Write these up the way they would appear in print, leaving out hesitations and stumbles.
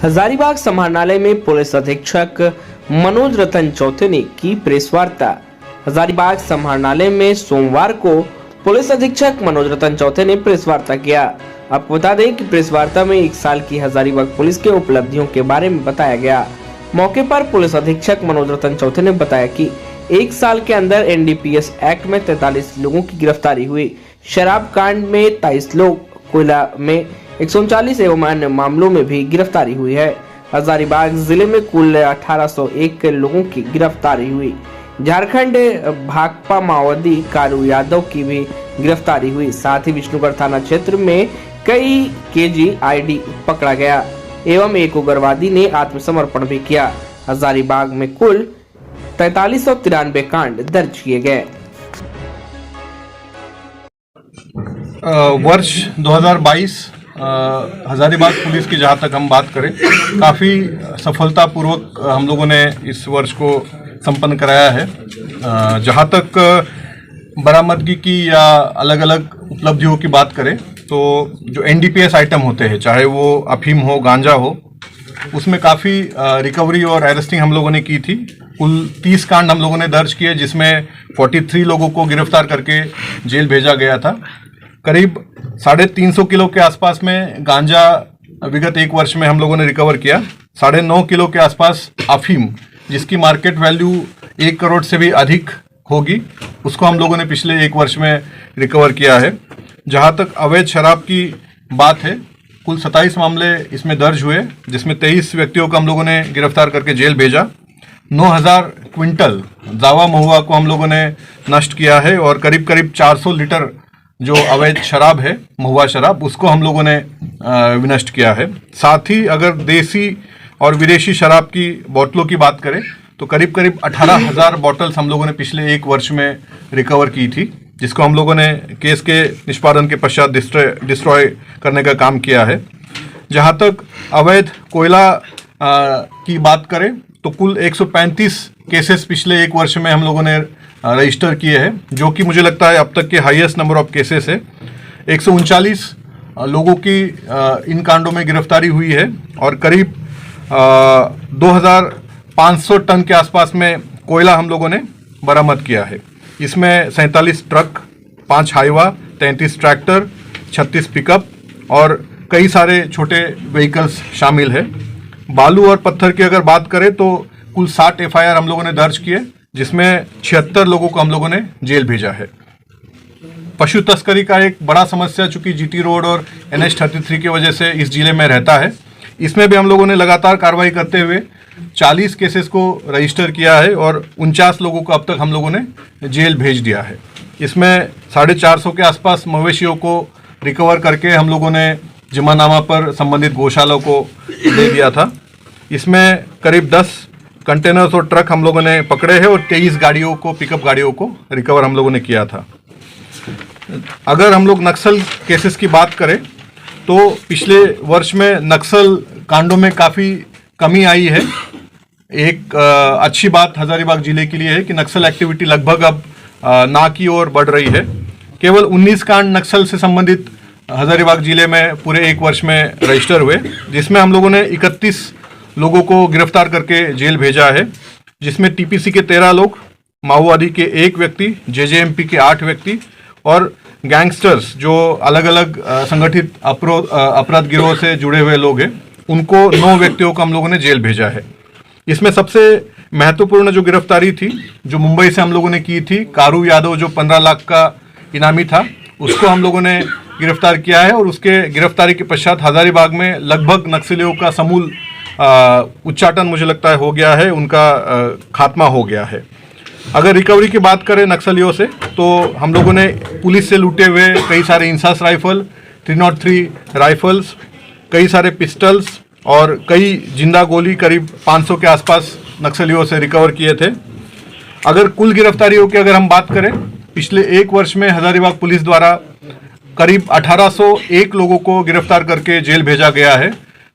हजारीबाग समाहरणालय में पुलिस अधीक्षक मनोज रतन चौथे ने की प्रेस वार्ता। हजारीबाग समाहरणालय में सोमवार को पुलिस अधीक्षक मनोज रतन चौथे ने प्रेस वार्ता किया। आपको बता दें कि प्रेस वार्ता में 1 साल की हजारीबाग पुलिस के उपलब्धियों के बारे में बताया गया। मौके पर पुलिस अधीक्षक मनोज रतन चौथे ने बताया कि 1 साल के अंदर एनडीपीएस एक्ट में 43 लोगों की गिरफ्तारी हुई, शराब कांड में 23 लोग, कोयला में 139 एवं अन्य मामलों में भी गिरफ्तारी हुई है। हजारीबाग जिले में कुल 1801 लोगों की गिरफ्तारी हुई। झारखंड भाकपा माओवादी कारू यादव की भी गिरफ्तारी हुई। साथ ही विष्णुगढ़ थाना क्षेत्र में कई केजी आईडी पकड़ा गया एवं एक उग्रवादी ने आत्मसमर्पण भी किया। हजारीबाग में कुल 4393 कांड दर्ज किए गए। वर्ष 2022 हजारीबाग पुलिस की जहाँ तक हम बात करें, काफ़ी सफलतापूर्वक हम लोगों ने इस वर्ष को संपन्न कराया है। जहाँ तक बरामदगी की या अलग अलग उपलब्धियों की बात करें तो जो एनडीपीएस आइटम होते हैं, चाहे वो अफीम हो, गांजा हो, उसमें काफ़ी रिकवरी और अरेस्टिंग हम लोगों ने की थी। कुल 30 कांड हम लोगों ने दर्ज किए, जिसमें 43 लोगों को गिरफ्तार करके जेल भेजा गया था। करीब 350 किलो के आसपास में गांजा विगत 1 वर्ष में हम लोगों ने रिकवर किया। 9.5 किलो के आसपास अफीम, जिसकी मार्केट वैल्यू 1 करोड़ से भी अधिक होगी, उसको हम लोगों ने पिछले 1 वर्ष में रिकवर किया है। जहां तक अवैध शराब की बात है, कुल 27 मामले इसमें दर्ज हुए, जिसमें 23 व्यक्तियों को हम लोगों ने गिरफ्तार करके जेल भेजा। 9000 क्विंटल जावा महुआ को हम लोगों ने नष्ट किया है और करीब 400 लीटर जो अवैध शराब है, महुआ शराब, उसको हम लोगों ने विनष्ट किया है। साथ ही अगर देसी और विदेशी शराब की बोतलों की बात करें तो करीब 18,000 बॉटल्स हम लोगों ने पिछले 1 वर्ष में रिकवर की थी, जिसको हम लोगों ने केस के निष्पादन के पश्चात डिस्ट्रॉय करने का काम किया है। जहाँ तक अवैध कोयला की बात करें तो कुल 135 केसेस पिछले 1 वर्ष में हम लोगों ने रजिस्टर किए हैं, जो कि मुझे लगता है अब तक के हाईएस्ट नंबर ऑफ केसेस है। 139 लोगों की इन कांडों में गिरफ्तारी हुई है और करीब 2500 टन के आसपास में कोयला हम लोगों ने बरामद किया है। इसमें 47 ट्रक, 5 हाईवा, 33 ट्रैक्टर, 36 पिकअप और कई सारे छोटे व्हीकल्स शामिल है। बालू और पत्थर की अगर बात करें तो कुल 60 एफआईआर हम लोगों ने दर्ज किए, जिसमें 76 लोगों को हम लोगों ने जेल भेजा है। पशु तस्करी का एक बड़ा समस्या चूंकि जीटी रोड और NH-33 की वजह से इस जिले में रहता है, इसमें भी हम लोगों ने लगातार कार्रवाई करते हुए 40 केसेस को रजिस्टर किया है और 49 लोगों को अब तक हम लोगों ने जेल भेज दिया है। इसमें 450 के आसपास मवेशियों को रिकवर करके हम लोगों ने जमानामा पर संबंधित गौशालों को दे दिया था। इसमें करीब 10 कंटेनर्स और ट्रक हम लोगों ने पकड़े हैं और 23 गाड़ियों को, पिकअप गाड़ियों को रिकवर हम लोगों ने किया था। अगर हम लोग नक्सल केसेस की बात करें तो पिछले वर्ष में नक्सल कांडों में काफ़ी कमी आई है। एक अच्छी बात हजारीबाग जिले के लिए है कि नक्सल एक्टिविटी लगभग अब ना की ओर बढ़ रही है। केवल 19 कांड नक्सल से संबंधित हजारीबाग जिले में पूरे 1 वर्ष में रजिस्टर हुए, जिसमें हम लोगों ने 31 लोगों को गिरफ्तार करके जेल भेजा है, जिसमें टीपीसी के 13 लोग, माओवादी के 1 व्यक्ति, जेजेएमपी के 8 व्यक्ति और गैंगस्टर्स जो अलग अलग संगठित अपराध गिरोह से जुड़े हुए लोग हैं, उनको 9 व्यक्तियों को हम लोगों ने जेल भेजा है। इसमें सबसे महत्वपूर्ण जो गिरफ्तारी थी, जो मुंबई से हम लोगों ने की थी, कारू यादव जो 15 लाख का इनामी था, उसको हम लोगों ने गिरफ्तार किया है और उसके गिरफ्तारी के पश्चात हजारीबाग में लगभग नक्सलियों का समूल उच्चाटन मुझे लगता है हो गया है, उनका खात्मा हो गया है। अगर रिकवरी की बात करें नक्सलियों से तो हम लोगों ने पुलिस से लूटे हुए कई सारे इंसास राइफल, 303 राइफल्स, कई सारे पिस्टल्स और कई जिंदा गोली करीब 500 के आसपास नक्सलियों से रिकवर किए थे। अगर कुल गिरफ्तारियों की अगर हम बात करें, पिछले 1 वर्ष में हजारीबाग पुलिस द्वारा करीब 1801 लोगों को गिरफ्तार करके जेल भेजा गया है।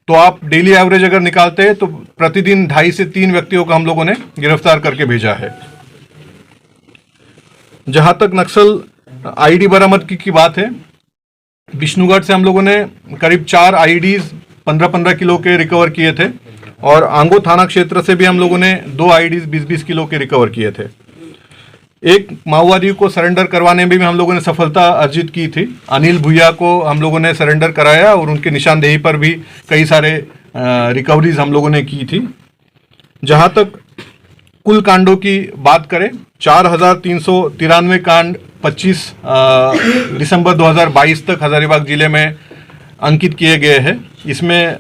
तो आप डेली एवरेज अगर निकालते हैं तो प्रतिदिन 2.5 से 3 व्यक्तियों को हम लोगों ने गिरफ्तार करके भेजा है। जहां तक नक्सल आईडी बरामदगी की बात है, विष्णुगढ़ से हम लोगों ने करीब 4 आईडीज 15-15 किलो के रिकवर किए थे और आंगो थाना क्षेत्र से भी हम लोगों ने 2 आईडीज 20-20 किलो के रिकवर किए थे। एक माओवादी को सरेंडर करवाने में भी हम लोगों ने सफलता अर्जित की थी। अनिल भुइया को हम लोगों ने सरेंडर कराया और उनके निशानदेही पर भी कई सारे रिकवरीज हम लोगों ने की थी। जहां तक कुल कांडों की बात करें, 4,393 कांड 25 दिसंबर 2022 तक हजारीबाग जिले में अंकित किए गए हैं। इसमें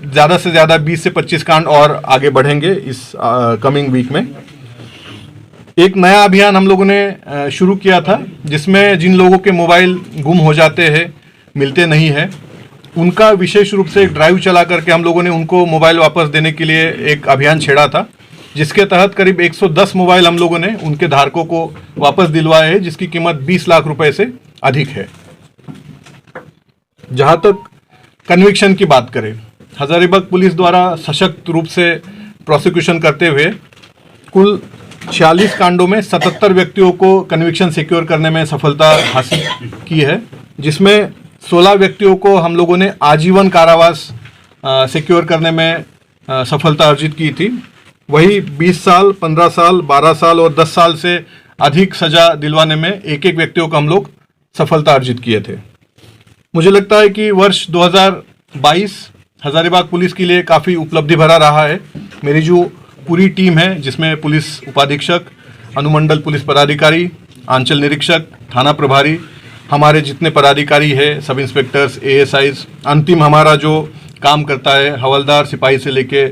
ज़्यादा से ज़्यादा 20 से 25 कांड और आगे बढ़ेंगे इस कमिंग वीक में। एक नया अभियान हम लोगों ने शुरू किया था, जिसमें जिन लोगों के मोबाइल गुम हो जाते हैं, मिलते नहीं हैं, उनका विशेष रूप से एक ड्राइव चला करके हम लोगों ने उनको मोबाइल वापस देने के लिए एक अभियान छेड़ा था, जिसके तहत करीब 110 मोबाइल हम लोगों ने उनके धारकों को वापस दिलवाए हैं, जिसकी कीमत 20 लाख रुपए से अधिक है। जहां तक कन्विक्शन की बात करें, हजारीबाग पुलिस द्वारा सशक्त रूप से प्रोसिक्यूशन करते हुए कुल 46 कांडों में 77 व्यक्तियों को कन्विक्शन सिक्योर करने में सफलता हासिल की है, जिसमें 16 व्यक्तियों को हम लोगों ने आजीवन कारावास सिक्योर करने में सफलता अर्जित की थी। वही 20 साल, 15 साल, 12 साल और 10 साल से अधिक सजा दिलवाने में एक एक व्यक्तियों को हम लोग सफलता अर्जित किए थे। मुझे लगता है कि वर्ष 2022 हजारीबाग पुलिस के लिए काफ़ी उपलब्धि भरा रहा है। मेरी जो पूरी टीम है, जिसमें पुलिस उपाधीक्षक, अनुमंडल पुलिस पदाधिकारी, आंचल निरीक्षक, थाना प्रभारी, हमारे जितने पदाधिकारी हैं, सब इंस्पेक्टर्स, एएसआईज, अंतिम हमारा जो काम करता है हवलदार, सिपाही से लेके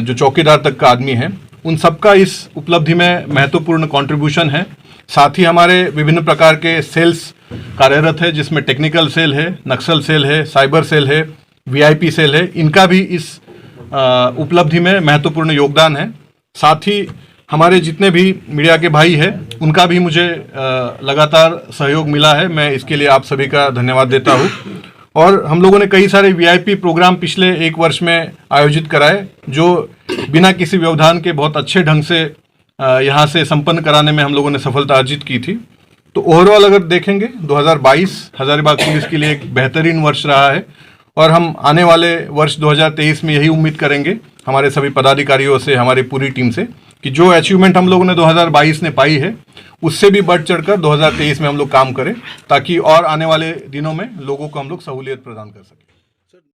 जो चौकीदार तक का आदमी है, उन सबका इस उपलब्धि में महत्वपूर्ण कंट्रीब्यूशन है। साथ ही हमारे विभिन्न प्रकार के सेल्स कार्यरत है, जिसमें टेक्निकल सेल है, नक्सल सेल है, साइबर सेल है, वीआईपी सेल है, इनका भी इस उपलब्धि में महत्वपूर्ण योगदान है। साथ ही हमारे जितने भी मीडिया के भाई हैं, उनका भी मुझे लगातार सहयोग मिला है। मैं इसके लिए आप सभी का धन्यवाद देता हूँ। और हम लोगों ने कई सारे वीआईपी प्रोग्राम पिछले 1 वर्ष में आयोजित कराए, जो बिना किसी व्यवधान के बहुत अच्छे ढंग से यहाँ से संपन्न कराने में हम लोगों ने सफलता अर्जित की थी। तो ओवरऑल अगर देखेंगे, 2022 हजारीबाग पुलिस के लिए एक बेहतरीन वर्ष रहा है और हम आने वाले वर्ष 2023 में यही उम्मीद करेंगे हमारे सभी पदाधिकारियों से, हमारी पूरी टीम से, कि जो अचीवमेंट हम लोगों ने 2022 में पाई है, उससे भी बढ़ चढ़कर 2023 में हम लोग काम करें, ताकि और आने वाले दिनों में लोगों को हम लोग सहूलियत प्रदान कर सकें।